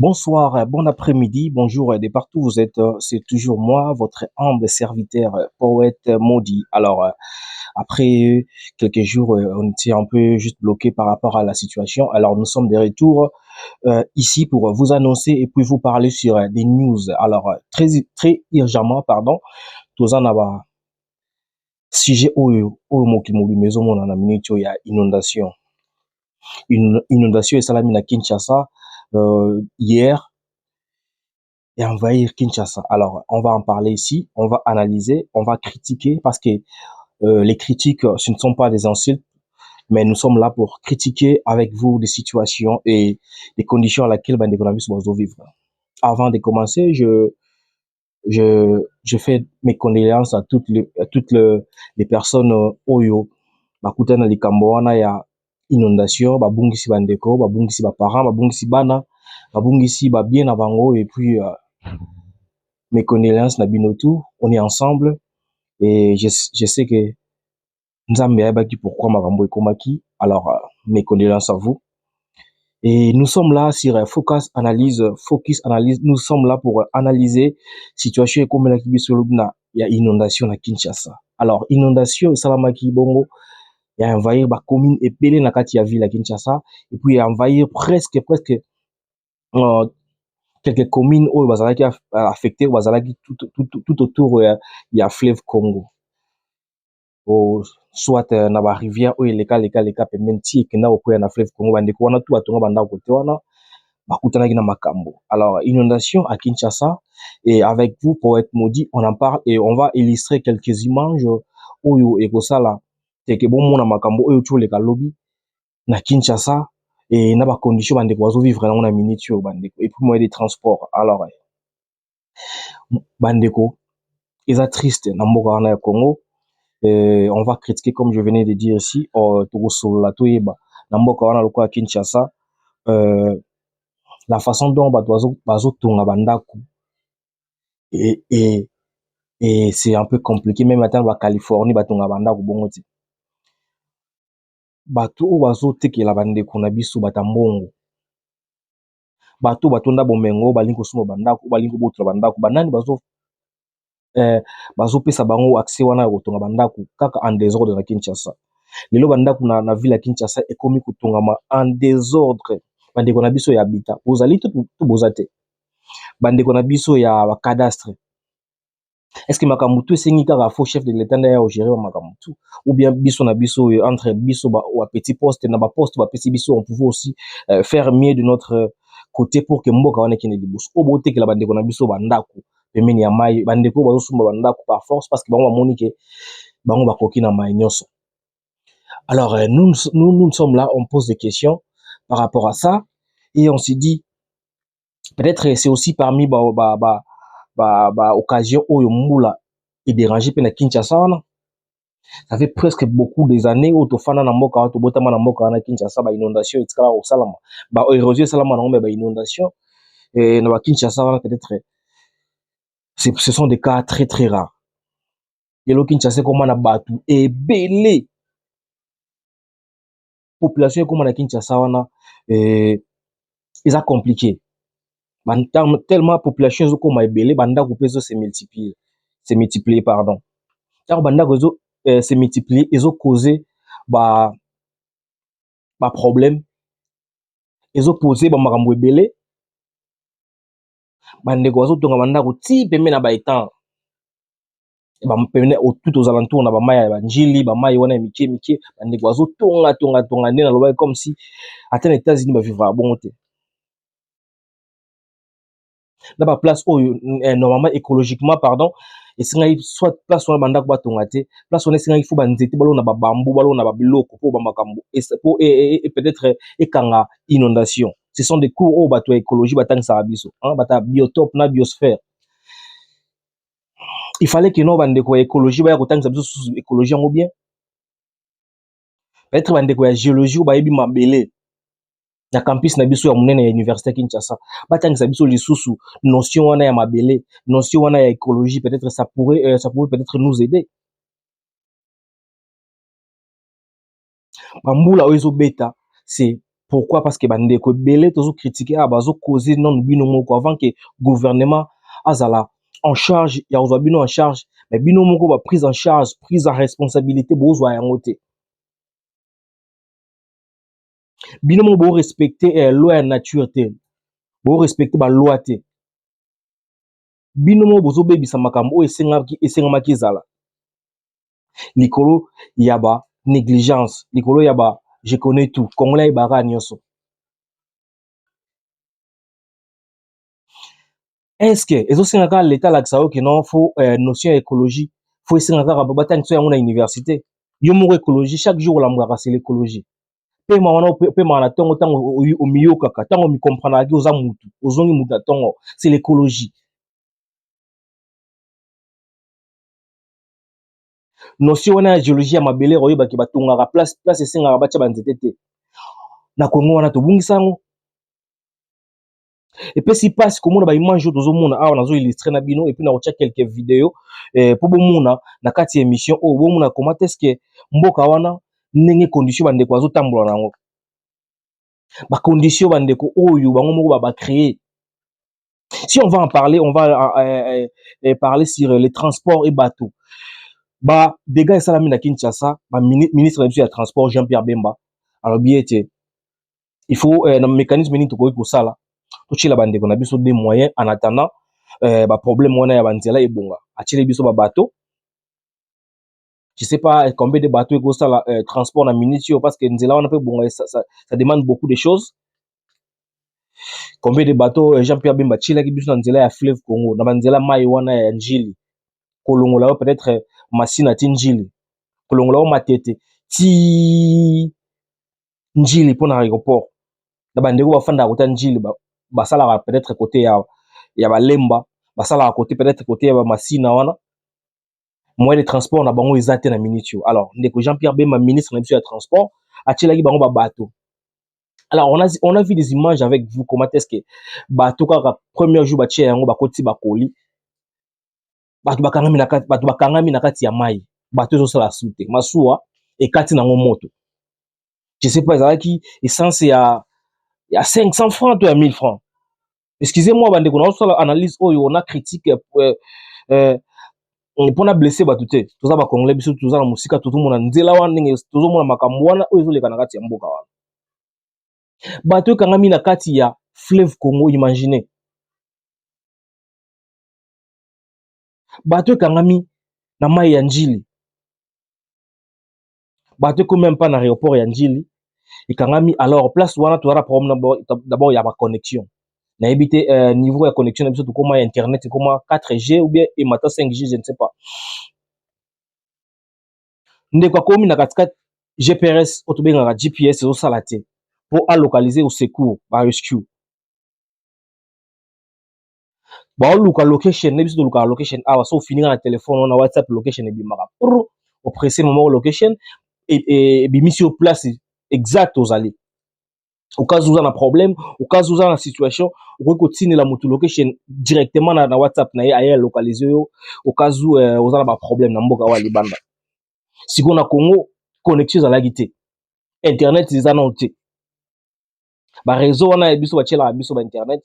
Bonsoir, bon après-midi, bonjour de partout où vous êtes. C'est toujours moi, votre humble serviteur, poète maudit. Après quelques jours, on était un peu juste bloqué par rapport à la situation. Alors, nous sommes de retour ici pour vous annoncer et puis vous parler sur des news. Très urgemment, pardon, tous en avoir sujet au mokili mobi maison mon na minute il y a inondation. Une inondation et salami na Kinshasa hier et envahir Kinshasa. Alors, on va en parler ici, on va analyser, on va critiquer parce que les critiques, ce ne sont pas des insultes, mais nous sommes là pour critiquer avec vous des situations et des conditions à laquelle ben, les économistes doivent vivre. Avant de commencer, je fais mes condoléances à les personnes Oyo, bakutana likambo wana ya inondation, babungisi bandeko, babungisi ba parents, babungisi bana, babungisi ba bien na bango et puis mes condoléances na binotou, on est ensemble et je sais que Nzambe ayebaki pourquoi makambo ekomaki. Alors mes condoléances à vous. Et nous sommes là sur Focus Analyse. Nous sommes là pour analyser situation comme la kibisolubna, il y a inondation à Kinshasa. Alors inondation salamaki bongo, il y a envahir ba commune et pelé na kati ya ville à Kinshasa et puis il y a envahir presque euh, quelques communes où bazalaki affectées bazalaki tout autour il y a fleuve Congo. O soit na ba rivière où leka pembeni ti ekenda kokwea na fleuve Congo bandeko wana tu batonga banda kote wana bakutanaki na makambo. Alors inondation à Kinshasa et avec vous pour être maudit on en parle et on va illustrer quelques images oyo ekosala teke bomona makambo oyo tu leka lobi na Kinshasa et na ba conditions bandeko bazo vivre na minute yo bandeko et puis moyen de transport. Alors bandeko eza triste na mboka wana ya Congo. On va critiquer comme je venais de dire ici tokosolola toyeba na mboka wana lokola Kinshasa la façon dont bazotonga bandako et c'est un peu compliqué même atteindre ba Californie batonga bandako bongo te bato oyo bazotekela bandeko na biso batambongo bato batonda bomengo balingi kosomba bandako balingi kobotola bandako banani bazopesa bango accès wana ya kotonga bandako kaka en désordre na Kinshasa. Lelo bandako na ville ya Kinshasa ekomi kotongama en désordre. Bandeko na biso ya habitat bozali to bozate bandeko na biso ya cadastre. Est-ce que makambo tu esengi kaka faux chef de l'état nda ya gérer makambo tu ou bien biso na biso entre biso ba petit poste na ba poste ba petit biso on pouvait aussi faire mieux de notre côté pour que mboka wana kene liboso obotekela bandeko na biso bandako pembeni ya mai bandeko bazosumba bandako par force parce que bango bamoni ke bango bakoki na mai nyonso. Alors nous sommes là, on pose des questions par rapport à ça et on se dit peut-être c'est aussi parmi occasion oyo mbula et déranger pe na Kinshasa wana. Ça fait presque beaucoup des années où tofana na mboka to botama na mboka na Kinshasa ba inondation etikala au salama ba érosion salama na ngombe ba inondation et na ba Kinshasa wana peut-être ce sont des cas très très rares. Yelo Kinshasa comme na batu et belé population comme na Kinshasa wana eza compliqué. Tellement population zo comme ebele banda ko peso se multiplier pardon. Car banda ko zo se multiplier ezo causer ba problème ezo poser ba makambo ebele bande ko zo tonga banda ko ti pembe na ba étang ba pembe tout aux alentours na ba maya ba njili ba mai wana mike bande ko zo tonga nde na loba comme si atteindre les États-Unis ba vivre bon te. Dans la place où normalement écologiquement pardon et singa soit place on banda ko batonga te place on singa il faut banzete balo na ba bambou balo na ba biloko pour ba makambo et peut-être ekanga inondation. Ce sont des cours au bateau écologie batang sa biso hein bata biotope na biosphère. Il fallait que non bande ko écologie ba ko tang sa biso sous écologie en bien peut-être bande ko géologie ba yebi mabele na campus na biso ya munene ya université Kinshasa batangisa biso lisusu notion wana ya mabele notion wana ya écologie peut-être ça pourrait peut-être nous aider. Bambula oyo beta c'est Pourquoi? Parce que bandeko belé tozo critiquer bazo causer non bino moko avant que gouvernement azala en charge ya ozwa bino en charge, mais bino moko ba prise en charge, prise en responsabilité bozwa yango te. Bino moko bo respecter loi ya nature te, bo respecter ba loi te. Bino moko bozo bebisa makambo oyo esengamaki ezala likolo ya ba négligence, likolo ya ba je connais tout congolais bara nyonso. Est-ce que ezosenga kaka l'état lakisa oyo ke non faut notion ya écologie faut esenga kaka batangisa yango na université? Yo moko écologie chaque jour olambwaka c'est l'écologie. Pema wana pema na tongo tango omiyokaka tango omikomprendaki oza mutu ozongi mutu na tongo c'est l'écologie. Notion wana ya géologie ya mabele oyebaki batongaka place esengaka batia banzete te na Congo wana tobungisa yango. Et puis si passe komona ba image oyo tozomona awa nazo illustrer na bino et puis na kotia quelques vidéos po bomona na kati émission oyo bomona comment est-ce que mboka wana ndenge condition bandeko azotambola nango ba condition bandeko oyo bango moko ba créer. Si on va en parler, on va parler sur les transports et bateaux. Ba dégâts et salami na Kinshasa, ba ministre de transport Jean-Pierre Bemba. Alors bien il faut un mécanisme ni to ko sala. To chila bandeko na biso des moyens en attendant ba problème wana ya banzela ebonga. Achile biso ba bateau. Je sais pas combien de bateaux ko sala transport na minute parce que nzela wana pe bonga ça demande beaucoup de choses. Combien de bateaux Jean-Pierre Bemba chila ki biso na nzela ya fleuve Congo na banzela mai wana ya njili. Kolongola peut-être masina ti njili. Kolongola matete ti njili pour l'aéroport. Na bandeko bafanda kota njili basala peut-être côté ya balemba, basala côté peut-être côté ya masina wana. Moyen de transport na bango ezate na minitio. Alors, ndeko Jean-Pierre Bemba ministre na biso ya transport, atilaki bango ba bateau. Alors, on a vu des images avec vous comment est-ce que bateau kaka premier jour batia yango bakoti bakoli. Bato bakangami na kati ya mai. Bateau ezosala sute. Masuwa ekati nango moto. Je sais pas ezalaki essence ya 500 francs to ya 1000 francs. Excusez-moi bandeko na osala analyse oyo on a critique pour na blesser bato te. Toza ba congolais biso toza na musika tozomona nzela wana ndenge tozomona makambo wana oyo ezoleka na kati ya mboka wana. Bato ekangami na kati ya fleuve Congo, imaginez. Bato ekangami na mai ya njili. Bato ko même pas na aéroport ya njili. Ekangami alors place wana toza problème d'abord ya ba connexion. Na ebité niveau ya connexion na biso to koma internet koma 4G ou bien et maintenant 5G je ne sais pas. Ndeko akomi na katikati GPS otobengaka GPS ezosala te pour alocaliser au secours ba rescue. Ba oluka location ne biso to luka location awa so finir na téléphone na WhatsApp location ebimaka pour au presser moment location et bimisi au place exact aux allées. Au cas où vous avez un problème, au cas où vous avez une situation, vous pouvez continuer la moto location directement na WhatsApp na ailleurs localiser au cas où vous avez un problème na mboka wa libanda. Si on a Congo connexion à la guité, internet c'est ça non té. Ba réseau on a biso ba tchela biso ba internet.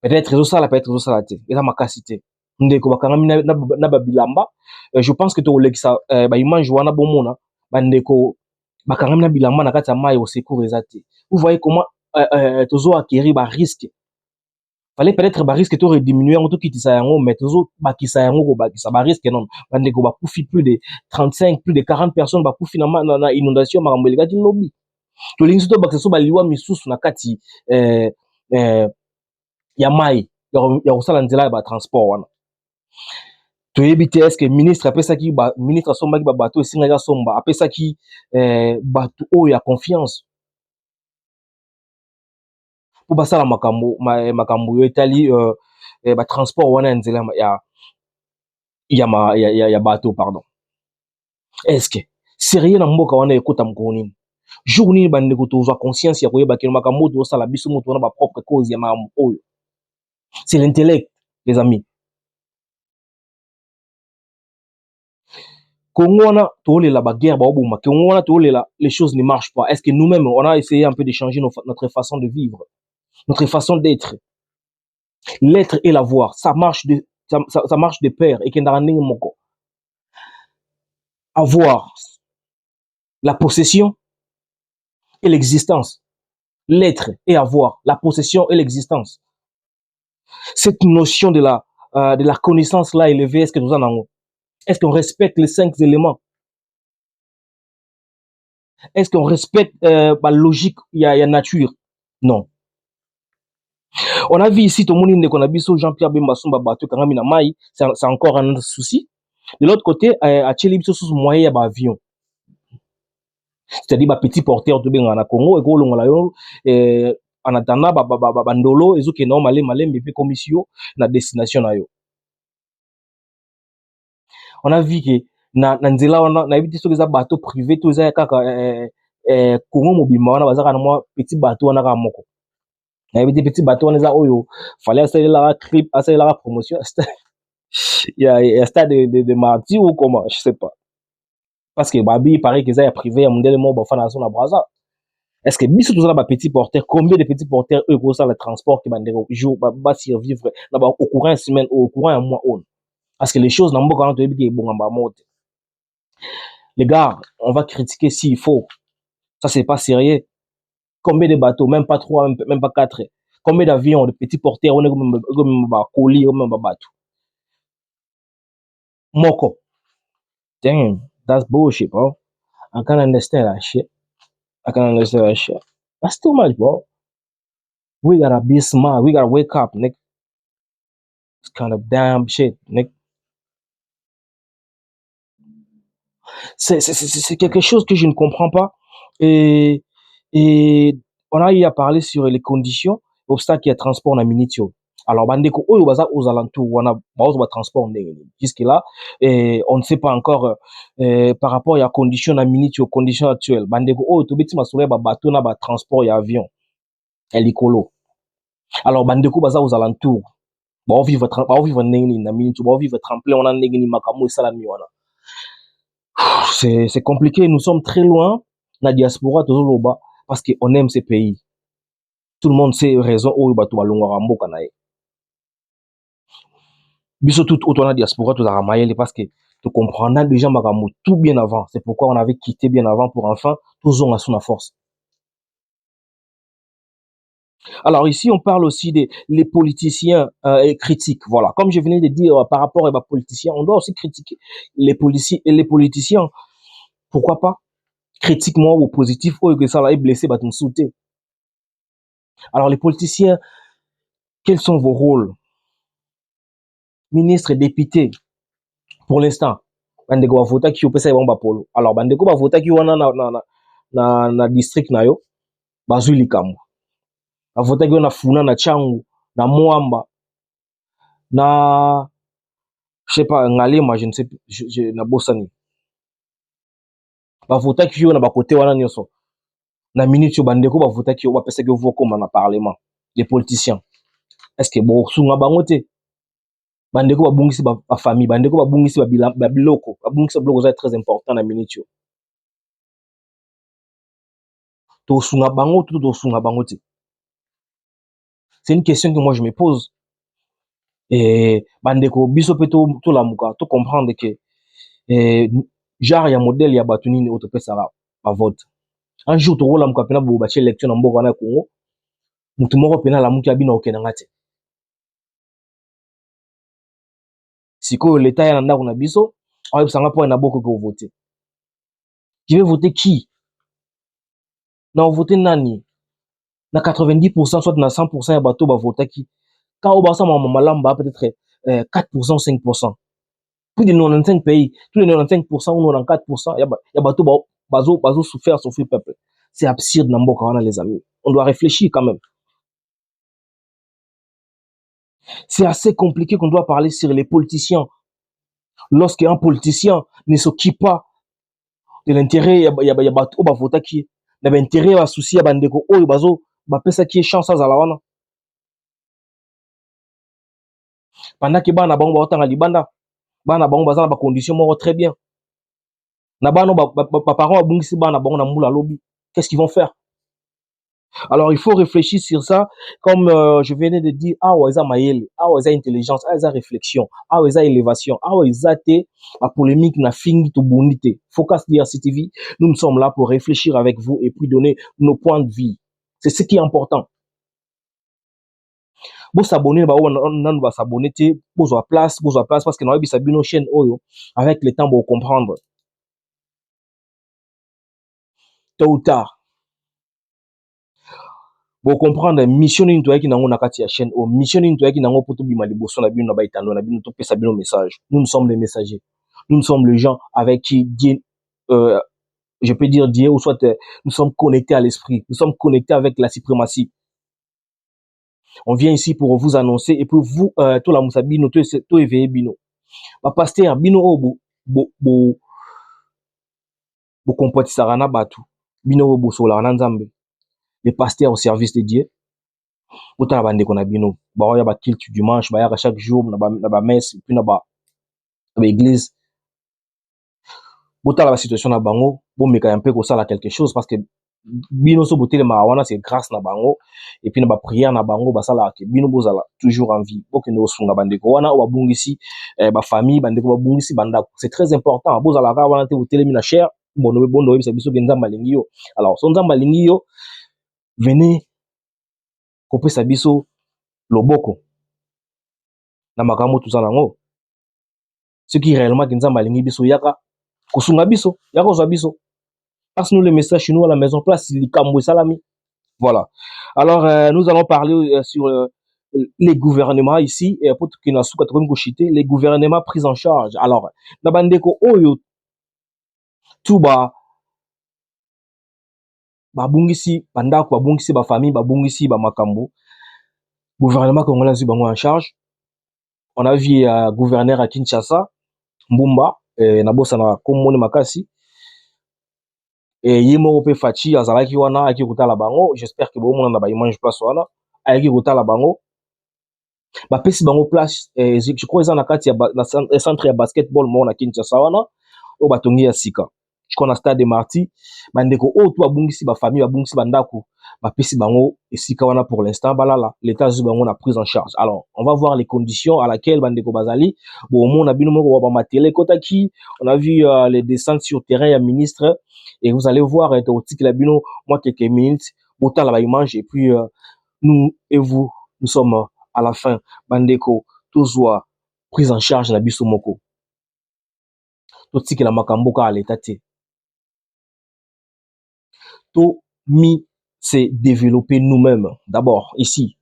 Peut-être réseau ça la peut-être réseau ça la té. Et la makasité. Ndeko bakangami na ba bilamba. Je pense que to lekisa ba image wana bomona ba ndeko bakangami na bilamba na kati ya mai au secours ezate. Vous voyez comment tozo acquérir ba risque. Fallait peut-être ba risque to rediminuer en tout kitisa yango mais tozo bakisa yango ko bakisa ba risque non. Bandeko bakufi plus de 35 plus de 40 personnes bakufi na inondation makambo elikati lobby. To lingi to bakisa so baliwa misusu na kati ya mai ya kosala nzela ya ba transport wana. To éviter est-ce que ministre apesaki ba ministre asombaki ba bateau esingaka somba apesaki bateau oyo ya confiance pour basala makambo yo etali ba transport wana nzela ya bateau pardon. Est-ce que sérieux na mboka wana ekota mko nini jour nini bandeko tozwa conscience ya koyeba ke makambo to sala biso moto wana ba propre cause ya makambo oyo. C'est l'intellect les amis. Congo, on a tourné la guerre, Congo, on a tourné les choses ne marchent pas. Est-ce que nous-mêmes, on a essayé un peu de changer notre façon de vivre, notre façon d'être? L'être et l'avoir, ça marche ça marche de pair. Et avoir la possession et l'existence. L'être et avoir la possession et l'existence. Cette notion de la connaissance là élevée, est-ce que nous en avons? Est-ce qu'on respecte les 5 éléments? Est-ce qu'on respecte la logique, il y a nature? Non. On a vu ici, tout le monde qu'on a vu Jean-Pierre Bemba Sumba Bato, Kangamina Mai, c'est encore un souci. De l'autre côté, à Tchéli, sous moyen d'avion. C'est-à-dire, petit porteur de Benga na Congo, et qu'on l'a eu, en attendant, bandolo, et qui non, malé, mais puis commission, la destination na yo. On a vu que, na nzela, on a vu que les bateaux privés, tous les Congo mobima, on a bazar à moi, petit bateau, on a ramoko. On a vu des petits bateaux, on a oyo, fallait essayer la clip, essayer la promotion, il y a un stade de mardi ou comment, je sais pas. Parce que, babi, il paraît qu'ils aient privé, à mon délai, mon bafan à son abrasa. Est-ce que biso tous les petits porteurs, combien de petits porteurs eux pour ça le transport qui va jour va survivre là-bas au courant une semaine ou au courant un mois on. Parce que les choses n'ont pas quand tu bon en bas monte. Les gars, on va critiquer s'il faut. Ça c'est pas sérieux. Combien de bateaux, même pas 3, même pas 4. Combien d'avions, de petits porteurs on est comme colis ou même bateau. Moko. Damn, that's bullshit, bro. I can't understand that shit. I can't understand that shit. That's too much, bro. We gotta be smart. We gotta wake up, nigga. It's kind of damn shit, nigga. C'est quelque chose que je ne comprends pas. Et, et on a eu à parler sur les conditions, obstacles et transport na minitio. Alors, bandeko, aux alentours, on a transport jusque là, et on ne sait pas encore, par rapport à la condition na minitio, conditions actuelles. Bandeko, to beti masoué, bateau na transport et avion. Hélicolo. Alors, bandeko, aux alentours. On vivre na minitio, on vivre tremplin, on a ni makamu et salami, wana. C'est compliqué. Nous sommes très loin. La diaspora, toujours là-bas, parce qu'on aime ces pays. Tout le monde sait raison où il y a longa rambo kanae. Biso tout autant la diaspora, tout a parce que tu comprends déjà magamu tout bien avant. C'est pourquoi on avait quitté bien avant pour enfin toujours à son force. Alors ici, on parle aussi des les politiciens critiques. Voilà, comme je venais de dire par rapport aux politiciens, on doit aussi critiquer les policiers et les politiciens. Pourquoi pas? Critiquement ou positif, ou que ça l'a blessé, bah, tu sauter. Alors, les politiciens, quels sont vos rôles? Ministre et député, pour l'instant. Bandeko va voter qui opesa yabamba polo. Alors, bandeko va voter qui wana na district na yo, bazui likambo. Va voter qui wana funa na changu, na mwamba, na, je sais pas, ngalema, je ne sais plus, na bosani. Va voter qui wana ba côté wana nyoso. Na minute yo bandeko ba voter qui yo ba pesa qui yo comme na parlement. Les politiciens. Est-ce que bon, sunga bangote? Bandeko babungisi ba famille, bandeko babungisi ba biloko, babungisi biloko ça très important na minute. To sunga bango tout to sunga bangote. C'est une question que moi je me pose. Et bandeko biso pe to la muka, to comprendre que genre ya modèle ya batu nini auto pesa ba vote. Un jour to rola muka pena bo ba élection na mboka na Congo. Mutu moko pena la muki abina okena ngate. Siko l'état ya ndako na biso, ayo sanga po na boko ko voter. Je vais voter qui? Na voter nani? Na 90% soit na 100% ya bato ba voter qui? Quand on va ça malamba peut-être 4% 5%. Plus de 95 pays, tous les 95% ou 94%, il y a bateau bazo souffrir peuple. C'est absurde dans Mboka, les amis. On doit réfléchir quand même. C'est assez compliqué qu'on doit parler sur les politiciens. Lorsqu'un politicien ne s'occupe pas de l'intérêt, il y a bateau ba voter qui, il y a intérêt à souci à bandeko, oh bazo ba pesa qui est chance à zalawana. Pendant que bana bango ba otanga libanda, bana bango bazana ba condition moko très bien. Na bano parents abungisi bana bango na mbula lobby. Qu'est-ce qu'ils vont faire? Alors il faut réfléchir sur ça, comme je venais de dire, ah ouais, ça mayele, ah ouais, ça intelligence, ah ça réflexion, ah ouais, ça élévation, ah ouais, ça te la polémique na fingi to bonité. Focus DRC-TV, nous sommes là pour réfléchir avec vous et puis donner nos points de vue. C'est ce qui est important. Vous s'abonner, on va s'abonner, vous à place parce que nous avons sabino chaîne oyo avec le temps pour comprendre. Tôt ou tard. Pour comprendre mission ni ntoya ki nango na kati ya chaîne, mission ni ntoya ki nango poto bima liboso na bino na baitando na bino to pesa bino message. Nous sommes les messagers. Nous sommes les gens avec qui Dieu, je peux dire Dieu ou soit nous sommes connectés à l'esprit. Nous sommes connectés avec la suprématie. On vient ici pour vous annoncer et pour vous tout la musabino to éveiller bino. Ba pasteur bino obo bo comporter sarana batu. Bino obo sola na nzambe. Les pasteurs au service de Dieu. Autant bande qu'on a bino ba ya ba culte dimanche ba ya chaque jour na ba messe puis na ba église autant la situation na bango bon meka un peu ko sala quelque chose parce que bino so botelé ma wana c'est grâce na bango et puis na ba prière na bango ba sala ke bino bozala toujours en vie pour que nous sunga bande ko wana o babungisi ba famille bande ko babungisi banda c'est très important bozala ka wana te botelé na cher bono bisa biso ke nzamba lingi yo alors so nzamba lingi yo venez ko pesa biso loboko na makambo tout ça nango ce qui réellement nzamba lingi biso yaka kosunga biso yaka ozwa biso parce nous le message chez nous à la maison place likambo salami. Voilà, alors nous allons parler sur les gouvernements ici et pour que na suka to ko chiter les gouvernements pris en charge. Alors na bandeko oyo tuba babungisi bandako babungisi ba famille babungisi ba makambo gouvernement congolais zu bango en charge. On a vu gouverneur à Kinshasa Mbumba na bossa na komone makasi et yemo pe fachi azalaki wana aki kutala bango. J'espère que bomona na ba image place wana aki kutala bango ba pesi bango place je crois ils en a kati ya centre ya basketball mo na Kinshasa wana o batongi ya sika je crois na stade de Marty bandeko o to abungisi ba famille abungisi bandako ba pesi bango esika wana pour l'instant balala l'état zu bango na prise en charge. Alors on va voir les conditions à laquelle bandeko bazali bon mona bino moko ba matele kotaki on a vu les descentes sur terrain ya ministre et vous allez voir totiki la bino moi quelques minutes autant la image et puis nous et vous nous sommes à la fin bandeko tozwa prise en charge na biso moko totiki la makambo ka l'état te to mi c'est développer nous-mêmes d'abord ici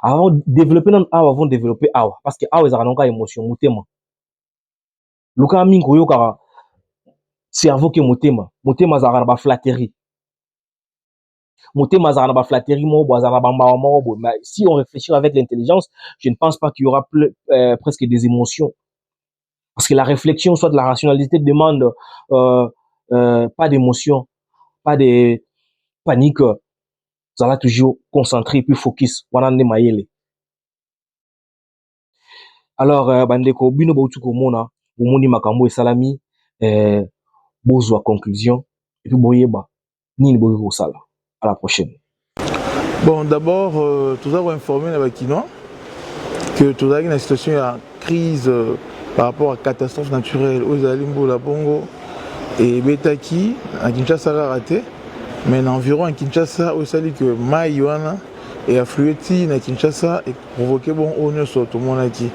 avant développer non avant développer awa parce que awa ezaka nonka émotion motema luka mingo yoka cerveau ke motema zaka na ba flatterie motema zaka na ba flatterie mo bo zaka ba mbawa mo bo mais si on réfléchit avec l'intelligence je ne pense pas qu'il y aura presque des émotions parce que la réflexion soit de la rationalité demande pas d'émotion pas de panique ça va toujours concentré puis focus wana ne mayele. Alors bandeko bino bautu komona bomoni makambo esalami bozwa conclusion et puis boyeba nini boye ko sala. À la prochaine. Bon d'abord tout ça va informer na bakinois que tout ça une situation de crise par rapport à catastrophe naturelle aux Alimbola Bongo et Betaki à Kinshasa raté mais environ à Kinshasa au sali que Maïwana et afflué à Kinshasa et provoqué bon honneur sur tout le monde qui.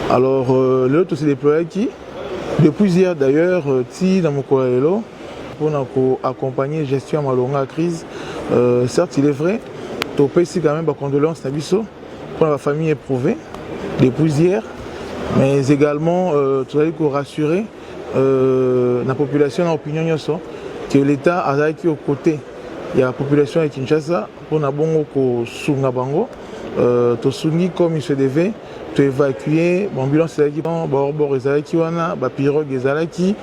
Alors l'autre s'est déployé qui depuis hier d'ailleurs ti dans mon coelho pour accompagner gestion malonga crise certes il est vrai topé ici quand même ba condoléances na biso pour la famille éprouvée depuis hier mais également tout aller pour rassurer la population en opinion que l'état a été aux côtés il y a la population à Kinshasa pour na bongo ko sunga bango to sungi comme il se devait to évacuer ambulance qui bord ezalaki wana ba pirogue ezalaki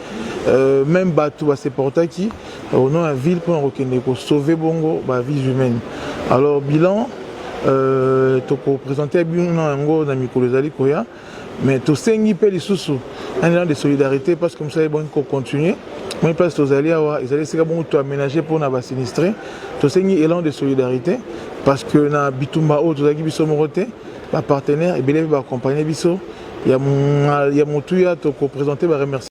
même bateau ba se portaki au nom la ville pour rekende ko sauver bongo ba vie humaine. Alors bilan to ko présenter bilan ngo na mikolo ezali koya mais tout ça n'y peut les sous un élan de solidarité parce que comme ça ils vont continuer. Moi place aux alliés ils allaient c'est bon tout aménager pour na sinistré. Tout ça n'y élan de solidarité parce que na bitumba o tout ça qui biso moroté ba partenaire et belé ba accompagner biso il y a mon tout ya to présenter ba remercier